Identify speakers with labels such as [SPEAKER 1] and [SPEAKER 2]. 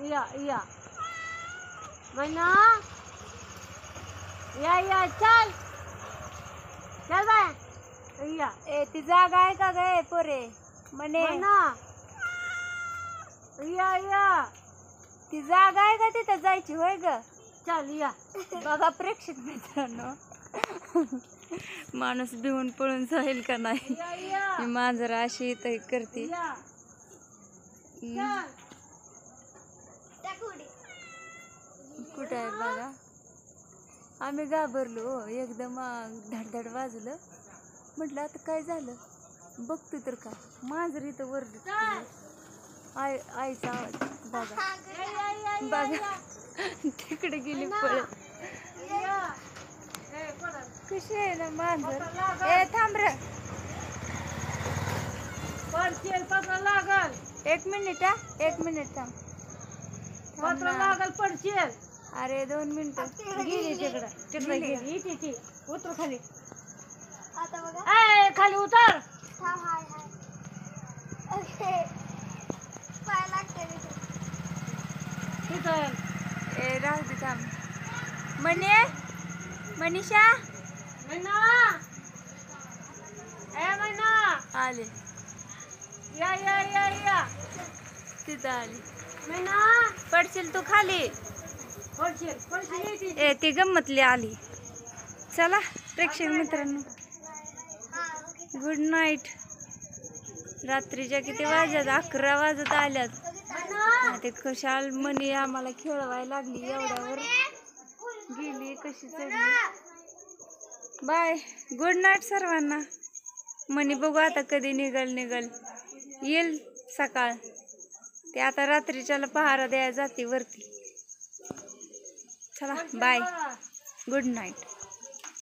[SPEAKER 1] या मैना या चल चल बाय या
[SPEAKER 2] ए ती जागा आहे का ग पोरे म्हणे
[SPEAKER 1] मैना या
[SPEAKER 2] ती जागा आहे का तिथं जायची होय ग
[SPEAKER 1] चल या
[SPEAKER 2] बघा प्रेक्षक मित्रांनो माणूस भिवून पळून जाईल का नाही ही मांजर अशी इथं करते कुठं आहे बघा आम्ही घाबरलो एकदम धडधड वाजलं म्हटलं आता काय झालं बघतो तर का मांजर इथं वर आईचा आवाज बघा बघा तिकडे गेली पळत कशी आहे ना मांजर ए थांब रे
[SPEAKER 1] पत्र लागल
[SPEAKER 2] एक मिनिट थांब
[SPEAKER 1] पत्र लागल पडशील
[SPEAKER 2] अरे 2 मिनिटं
[SPEAKER 1] गेली तिकडे गेली ती उतर खाली
[SPEAKER 2] आता बघा
[SPEAKER 1] ए खाली उतर
[SPEAKER 2] पाय लागते
[SPEAKER 1] तिथं
[SPEAKER 2] ए राहू दे थांब मनीषा
[SPEAKER 1] मैना ए मैना
[SPEAKER 2] आले
[SPEAKER 1] या
[SPEAKER 2] तिथं आली
[SPEAKER 1] मैना
[SPEAKER 2] पडशील तू खाली
[SPEAKER 1] पडशील
[SPEAKER 2] ए ती गंमतली आली चला प्रेक्षक मित्रांनो गुड नाईट रात्रीच्या किती वाजत 11 वाजत आल्यात ते कशाल मनी आम्हाला खेळवायला लागली एवढ्यावर गेली कशी चढली बाय गुड नाईट सर्वांना मनी बघू आता कधी निघल येईल सकाळ ते आता रात्रीच्याला पहारा द्यायला जाते वरती चला बाय गुड नाईट